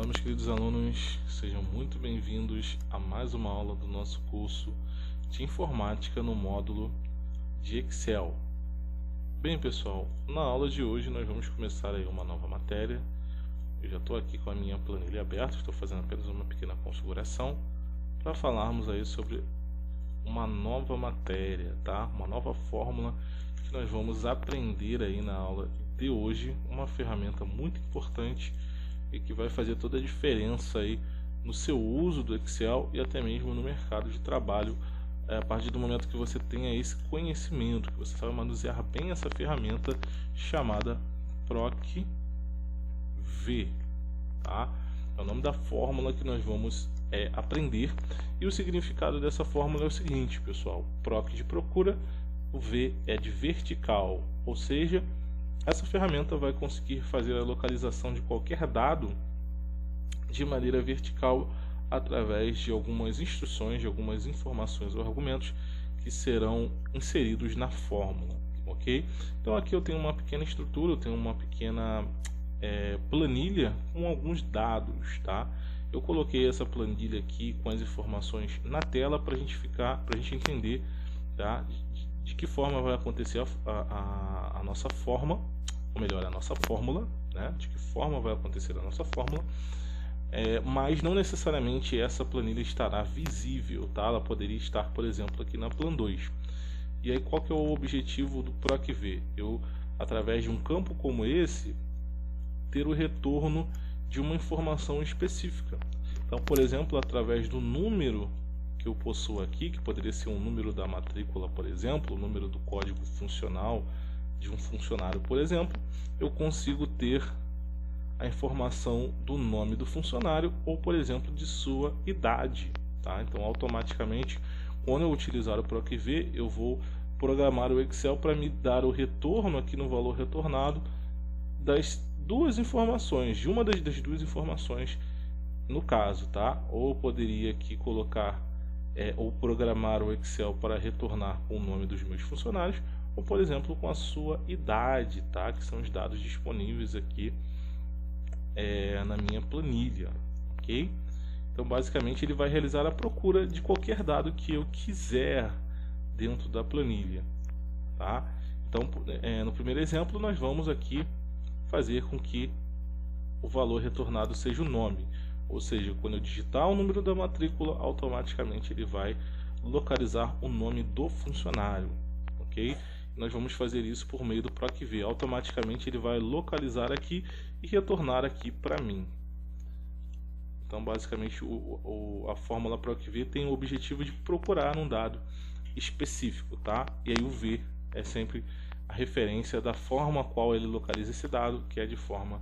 Olá, meus queridos alunos, sejam muito bem-vindos a mais uma aula do nosso curso de Informática no módulo de Excel. Bem, pessoal, na aula de hoje nós vamos começar aí uma nova matéria. Eu já estou aqui com a minha planilha aberta, estou fazendo apenas uma pequena configuração para falarmos aí sobre uma nova matéria, tá? Uma nova fórmula que nós vamos aprender aí na aula de hoje, uma ferramenta muito importante e que vai fazer toda a diferença aí no seu uso do Excel e até mesmo no mercado de trabalho, a partir do momento que você tenha esse conhecimento, que você sabe manusear bem essa ferramenta chamada PROC-V, tá? É o nome da fórmula que nós vamos aprender, e o significado dessa fórmula é o seguinte, pessoal: PROC de procura, o V é de vertical, ou seja, essa ferramenta vai conseguir fazer a localização de qualquer dado de maneira vertical através de algumas instruções, de algumas informações ou argumentos que serão inseridos na fórmula, ok? Então aqui eu tenho uma pequena estrutura, eu tenho uma pequena planilha com alguns dados, tá? Eu coloquei essa planilha aqui com as informações na tela para a gente entender, tá? De que forma vai acontecer a nossa forma, ou melhor, a nossa fórmula, né? De que forma vai acontecer a nossa fórmula, mas não necessariamente essa planilha estará visível, tá? Ela poderia estar, por exemplo, aqui na Plan 2. E aí qual que é o objetivo do PROC-V? Eu, através de um campo como esse, ter o retorno de uma informação específica. Então, por exemplo, através do número que eu possuo aqui, que poderia ser um número da matrícula, por exemplo, o número do código funcional de um funcionário, por exemplo, eu consigo ter a informação do nome do funcionário ou, por exemplo, de sua idade, tá? Então, automaticamente, quando eu utilizar o PROC-V, eu vou programar o Excel para me dar o retorno aqui no valor retornado das duas informações, de uma das duas informações no caso, tá? Ou poderia aqui colocar ou programar o Excel para retornar com o nome dos meus funcionários, ou por exemplo com a sua idade, tá? Que são os dados disponíveis aqui na minha planilha, ok? Então basicamente ele vai realizar a procura de qualquer dado que eu quiser dentro da planilha, tá? Então no primeiro exemplo nós vamos aqui fazer com que o valor retornado seja o nome. Ou seja, quando eu digitar o número da matrícula, automaticamente ele vai localizar o nome do funcionário, ok? Nós vamos fazer isso por meio do PROC-V. Automaticamente ele vai localizar aqui e retornar aqui para mim. Então, basicamente, a fórmula PROC-V tem o objetivo de procurar um dado específico, tá? E aí o V é sempre a referência da forma a qual ele localiza esse dado, que é de forma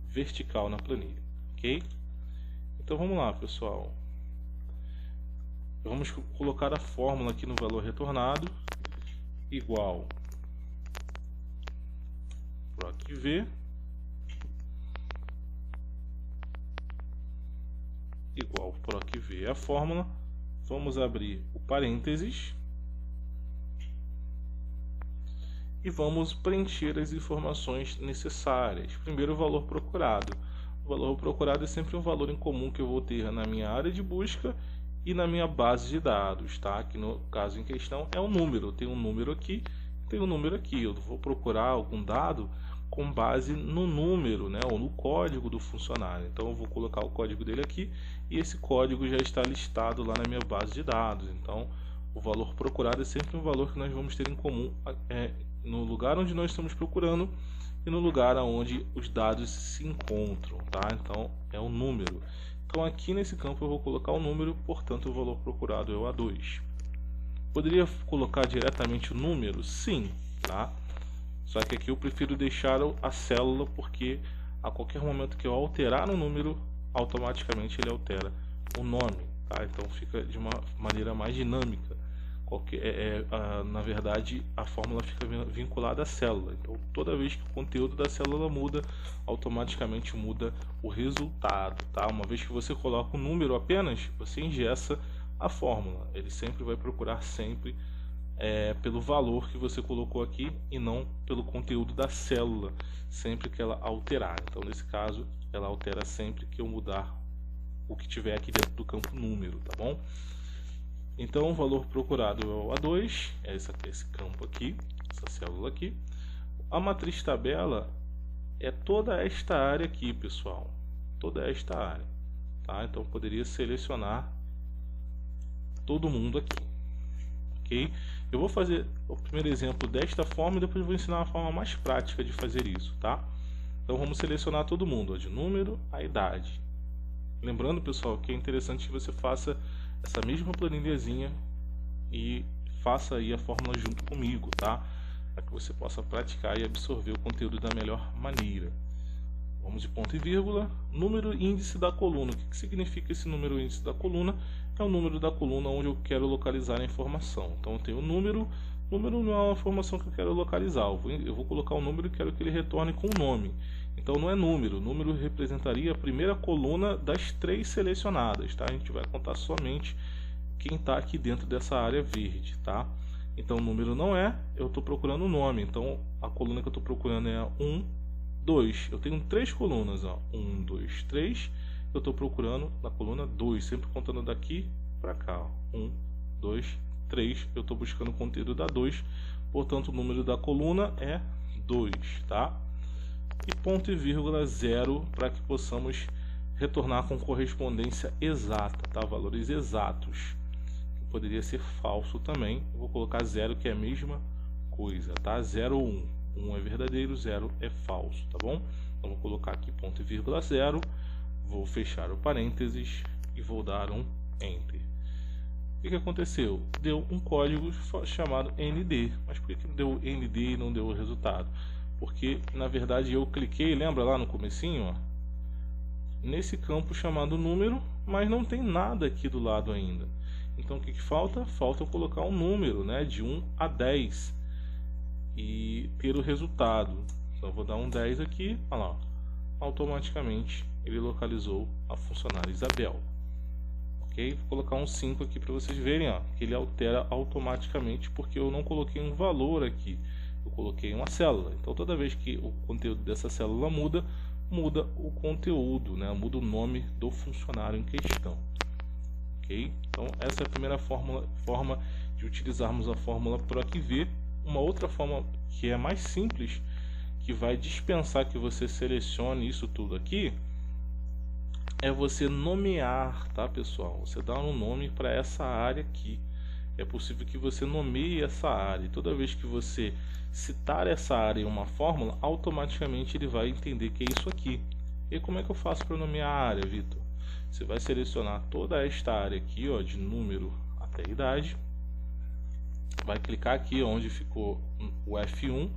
vertical na planilha, ok? Então vamos lá, pessoal. Vamos colocar a fórmula aqui no valor retornado igual PROC-V igual PROC-V a fórmula. Vamos abrir o parênteses e vamos preencher as informações necessárias. Primeiro, o valor procurado. O valor procurado é sempre um valor em comum que eu vou ter na minha área de busca e na minha base de dados, tá? Que no caso em questão é um número. Eu tenho um número aqui, tenho um número aqui. Eu vou procurar algum dado com base no número, né? Ou no código do funcionário. Então eu vou colocar o código dele aqui e esse código já está listado lá na minha base de dados. Então o valor procurado é sempre um valor que nós vamos ter em comum no lugar onde nós estamos procurando e no lugar onde os dados se encontram, tá? Então é um número. Então aqui nesse campo eu vou colocar o número, portanto o valor procurado é o A2. Poderia colocar diretamente o número? Sim, tá? Só que aqui eu prefiro deixar a célula, porque a qualquer momento que eu alterar o número, automaticamente ele altera o nome, tá? Então fica de uma maneira mais dinâmica. Na verdade, a fórmula fica vinculada à célula. Então, toda vez que o conteúdo da célula muda, automaticamente muda o resultado, tá? Uma vez que você coloca o número apenas, você engessa a fórmula. Ele sempre vai procurar sempre pelo valor que você colocou aqui e não pelo conteúdo da célula, sempre que ela alterar. Então, nesse caso, ela altera sempre que eu mudar o que tiver aqui dentro do campo número, tá bom? Então o valor procurado é o A2, é esse campo aqui, essa célula aqui. A matriz tabela é toda esta área aqui, pessoal, toda esta área, tá? Então eu poderia selecionar todo mundo aqui, ok? Eu vou fazer o primeiro exemplo desta forma e depois eu vou ensinar uma forma mais prática de fazer isso, tá? Então vamos selecionar todo mundo, ó, de número a idade. Lembrando, pessoal, que é interessante que você faça essa mesma planilhazinha e faça aí a fórmula junto comigo, tá? Para que você possa praticar e absorver o conteúdo da melhor maneira. Vamos de ponto e vírgula, número e índice da coluna. O que significa esse número e índice da coluna? É o número da coluna onde eu quero localizar a informação. Então eu tenho o número não é uma informação que eu quero localizar. Eu vou colocar o número e quero que ele retorne com o nome. Então não é número, o número representaria a primeira coluna das 3 selecionadas, tá? A gente vai contar somente quem está aqui dentro dessa área verde, tá? Então o número não é, eu estou procurando o nome, então a coluna que eu estou procurando é a 1, 2. Eu tenho 3 colunas, ó, 1, 2, 3. Eu estou procurando na coluna 2, sempre contando daqui para cá, ó. 1, 2, 3. Eu estou buscando o conteúdo da 2, portanto o número da coluna é 2, tá? E ponto e vírgula 0 para que possamos retornar com correspondência exata, tá? Valores exatos. Poderia ser falso também. Eu vou colocar 0, que é a mesma coisa, tá? 0 ou 1. 1 é verdadeiro, 0 é falso, tá bom? Então vou colocar aqui ponto e vírgula 0, vou fechar o parênteses e vou dar um Enter. O que aconteceu? Deu um código chamado ND. Mas por que deu ND e não deu o resultado? Porque na verdade eu cliquei, lembra lá no comecinho, ó, nesse campo chamado número, mas não tem nada aqui do lado ainda. Então o que falta? Falta eu colocar um número, né, de 1 a 10 e ter o resultado. Então eu vou dar um 10 aqui, olha lá, automaticamente ele localizou a funcionária Isabel. Ok? Vou colocar um 5 aqui para vocês verem, ó, que ele altera automaticamente porque eu não coloquei um valor aqui. Eu coloquei uma célula, então toda vez que o conteúdo dessa célula muda o conteúdo, né? Muda o nome do funcionário em questão. Ok? Então essa é a primeira forma de utilizarmos a fórmula PROC-V. Uma outra forma que é mais simples, que vai dispensar que você selecione isso tudo aqui, é você nomear, tá, pessoal? Você dá um nome para essa área aqui. É possível que você nomeie essa área. E toda vez que você citar essa área em uma fórmula, automaticamente ele vai entender que é isso aqui. E como é que eu faço para nomear a área, Vitor? Você vai selecionar toda esta área aqui, ó, de número até idade. Vai clicar aqui onde ficou o F1.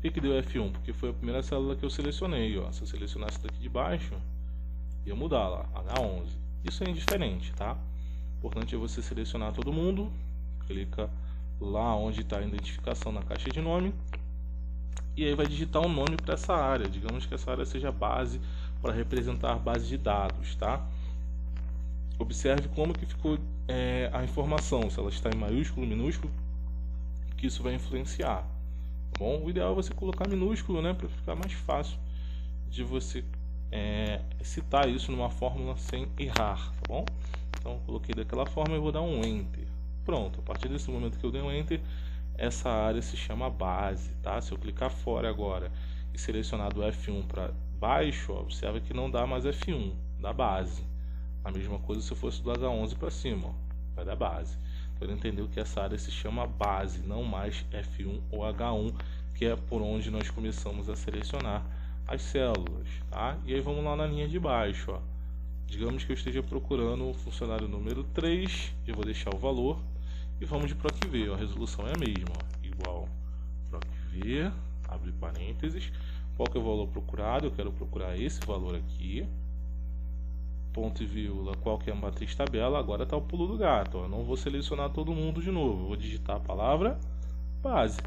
Por que deu F1? Porque foi a primeira célula que eu selecionei, ó. Se eu selecionasse daqui de baixo, ia mudar lá, H11. Isso é indiferente, tá? O importante é você selecionar todo mundo. Clica lá onde está a identificação na caixa de nome. E aí vai digitar um nome para essa área. Digamos que essa área seja base, para representar base de dados, tá? Observe como que ficou a informação, se ela está em maiúsculo, minúsculo, que isso vai influenciar. Tá bom? O ideal é você colocar minúsculo, né, para ficar mais fácil de você citar isso numa fórmula sem errar, tá bom? Então eu coloquei daquela forma e vou dar um Enter. Pronto, a partir desse momento que eu dei um Enter, essa área se chama base, tá? Se eu clicar fora agora e selecionar do F1 para baixo, ó, observa que não dá mais F1, dá base. A mesma coisa se eu fosse do H11 para cima, ó, vai dar base. Então ele entendeu que essa área se chama base, não mais F1 ou H1, que é por onde nós começamos a selecionar as células, tá? E aí vamos lá na linha de baixo, ó. Digamos que eu esteja procurando o funcionário número 3, eu vou deixar o valor e vamos de PROC-V, a resolução é a mesma, ó, igual PROC-V, abre parênteses, qual que é o valor procurado? Eu quero procurar esse valor aqui, ponto e vírgula, qual que é a matriz tabela, agora está o pulo do gato, ó. Eu não vou selecionar todo mundo de novo, eu vou digitar a palavra base,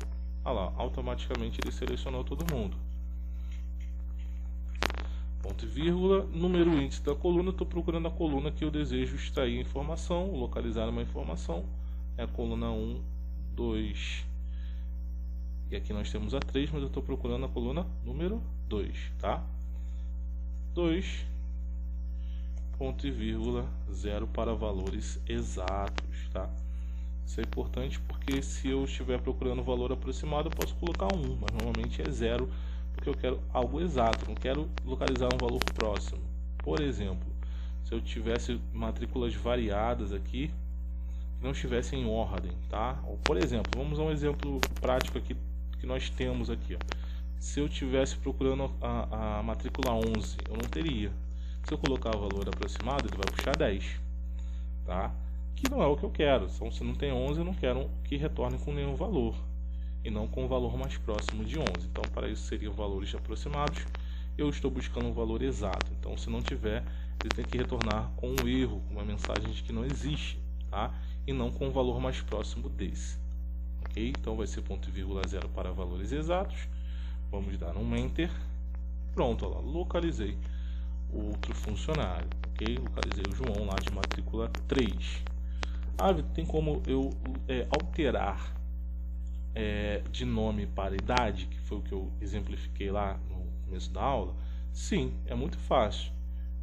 olha lá, automaticamente ele selecionou todo mundo. Ponto e vírgula, número e índice da coluna, estou procurando a coluna que eu desejo extrair informação, localizar uma informação, é a coluna 1, 2, e aqui nós temos a 3, mas eu estou procurando a coluna número 2, tá? 2, ponto e vírgula, 0 para valores exatos, tá? Isso é importante porque se eu estiver procurando valor aproximado, eu posso colocar 1, mas normalmente é 0, porque eu quero algo exato, não quero localizar um valor próximo. Por exemplo, se eu tivesse matrículas variadas aqui, que não estivessem em ordem, tá? Ou, por exemplo, vamos a um exemplo prático aqui que nós temos aqui, ó. Se eu estivesse procurando a matrícula 11, eu não teria. Se eu colocar o valor aproximado, ele vai puxar 10, tá? Que não é o que eu quero. Então, se não tem 11, eu não quero que retorne com nenhum valor, e não com o valor mais próximo de 11. Então, para isso seriam valores aproximados. Eu estou buscando um valor exato. Então, se não tiver, ele tem que retornar com um erro, com uma mensagem de que não existe, tá? E não com o valor mais próximo desse. Ok? Então, vai ser ponto e vírgula 0 para valores exatos. Vamos dar um Enter. Pronto, olha lá, localizei outro funcionário, ok? Localizei o João lá de matrícula 3. Ah, tem como eu alterar de nome para idade, que foi o que eu exemplifiquei lá no começo da aula? Sim, é muito fácil.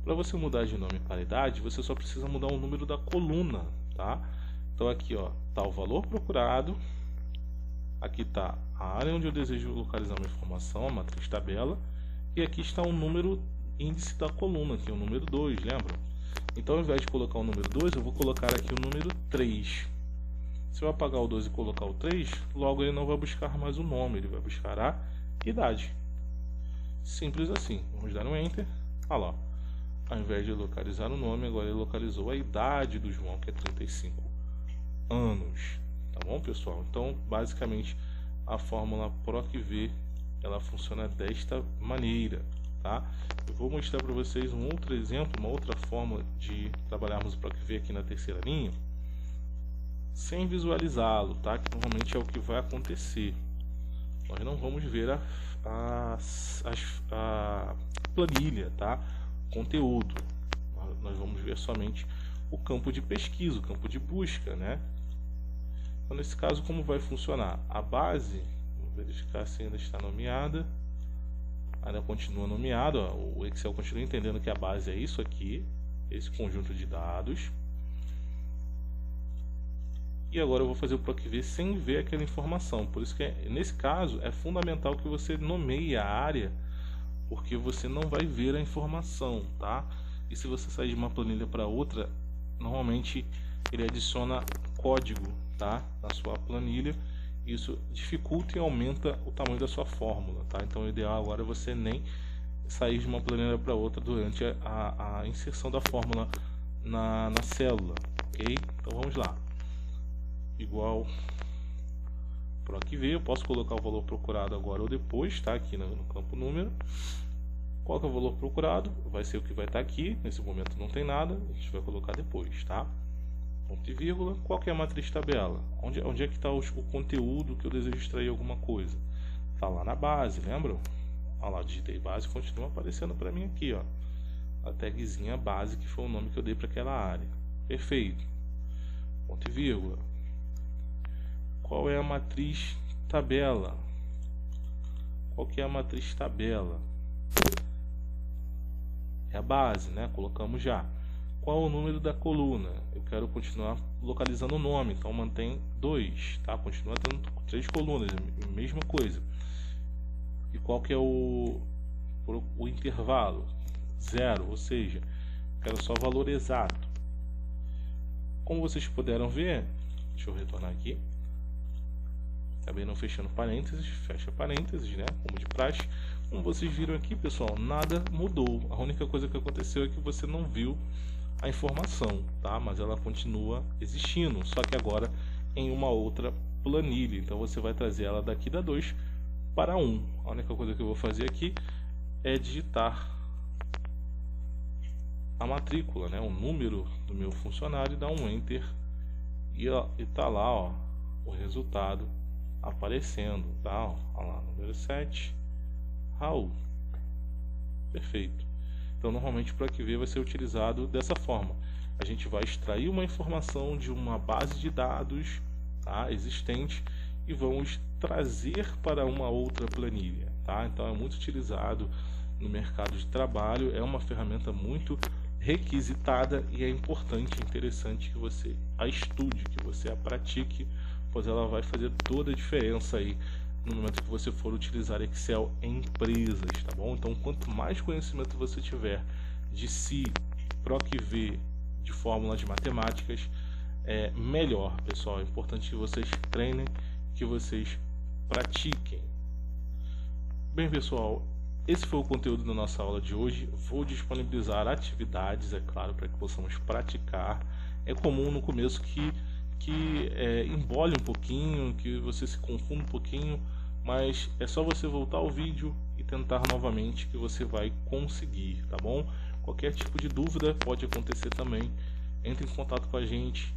Para você mudar de nome para idade, você só precisa mudar o número da coluna, tá? Então aqui, ó, tá o valor procurado. Aqui está a área onde eu desejo localizar uma informação, a matriz tabela, e aqui está o número índice da coluna, que é o número 2, lembra? Então, ao invés de colocar o número 2, eu vou colocar aqui o número 3. Se eu apagar o 2 e colocar o 3, logo ele não vai buscar mais o nome, ele vai buscar a idade. Simples assim. Vamos dar um Enter. Olha lá. Ao invés de localizar o nome, agora ele localizou a idade do João, que é 35 anos. Tá bom, pessoal? Então, basicamente, a fórmula PROC-V, ela funciona desta maneira, tá? Eu vou mostrar para vocês um outro exemplo, uma outra forma de trabalharmos o PROC-V aqui na terceira linha, sem visualizá-lo, tá? Que normalmente é o que vai acontecer. Nós não vamos ver a planilha, tá? Conteúdo. Nós vamos ver somente o campo de pesquisa, o campo de busca, né? Então, nesse caso, como vai funcionar? A base, vou verificar se ainda está nomeada. Ainda continua nomeado, ó. O Excel continua entendendo que a base é isso aqui, esse conjunto de dados. E agora eu vou fazer o PROC-V sem ver aquela informação. Por isso que, nesse caso, é fundamental que você nomeie a área, porque você não vai ver a informação, tá? E se você sair de uma planilha para outra, normalmente ele adiciona código, tá, na sua planilha. Isso dificulta e aumenta o tamanho da sua fórmula, tá? Então o ideal agora é você nem sair de uma planilha para outra durante a inserção da fórmula na célula, ok? Então vamos lá. Igual PROC-V, eu posso colocar o valor procurado agora ou depois, tá? Aqui no campo número. Qual que é o valor procurado? Vai ser o que vai estar aqui. Nesse momento não tem nada, a gente vai colocar depois, tá? Ponto e vírgula. Qual que é a matriz tabela? Onde é que está o conteúdo que eu desejo extrair alguma coisa? Está lá na base, lembram? Olha lá, digitei base, continua aparecendo para mim aqui, ó. A tagzinha base, que foi o nome que eu dei para aquela área. Perfeito. Ponto e vírgula. Qual é a matriz tabela? Qual que é a matriz tabela? É a base, né? Colocamos já. Qual o número da coluna? Eu quero continuar localizando o nome, então mantém 2, tá? Continua tendo 3 colunas, mesma coisa. E qual que é o intervalo? 0, ou seja, quero só valor exato. Como vocês puderam ver, deixa eu retornar aqui. Acabei não fechando parênteses, fecha parênteses, né? Como de praxe. Como vocês viram aqui, pessoal, nada mudou. A única coisa que aconteceu é que você não viu a informação, tá? Mas ela continua existindo, só que agora em uma outra planilha. Então você vai trazer ela daqui da 2 para 1. A única coisa que eu vou fazer aqui é digitar a matrícula, né? O número do meu funcionário, dar um Enter e tá lá, ó, o resultado aparecendo, tá? Olha lá, número 7, Raul. Perfeito. Então, normalmente o PROC-V vai ser utilizado dessa forma. A gente vai extrair uma informação de uma base de dados, tá, existente, e vamos trazer para uma outra planilha, tá? Então, é muito utilizado no mercado de trabalho, é uma ferramenta muito requisitada e é importante, interessante que você a estude, que você a pratique, pois ela vai fazer toda a diferença aí no momento que você for utilizar Excel em empresas, tá bom? Então, quanto mais conhecimento você tiver de si, PROC-V, de fórmulas matemáticas, melhor, pessoal. É importante que vocês treinem, que vocês pratiquem. Bem, pessoal, esse foi o conteúdo da nossa aula de hoje. Vou disponibilizar atividades, é claro, para que possamos praticar. É comum no começo que embole um pouquinho, que você se confunda um pouquinho, mas é só você voltar ao vídeo e tentar novamente que você vai conseguir, tá bom? Qualquer tipo de dúvida pode acontecer também. Entre em contato com a gente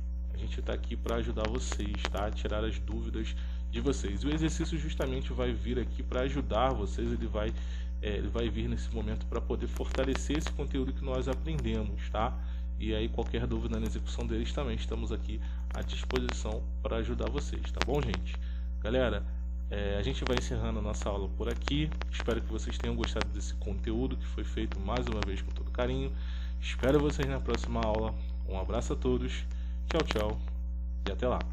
está aqui para ajudar vocês, tá? A tirar as dúvidas de vocês. O exercício justamente vai vir aqui para ajudar vocês, ele vai vir nesse momento para poder fortalecer esse conteúdo que nós aprendemos, tá? E aí qualquer dúvida na execução deles também estamos aqui à disposição para ajudar vocês, tá bom, gente? Galera, a gente vai encerrando a nossa aula por aqui. Espero que vocês tenham gostado desse conteúdo que foi feito mais uma vez com todo carinho. Espero vocês na próxima aula. Um abraço a todos, tchau, tchau e até lá.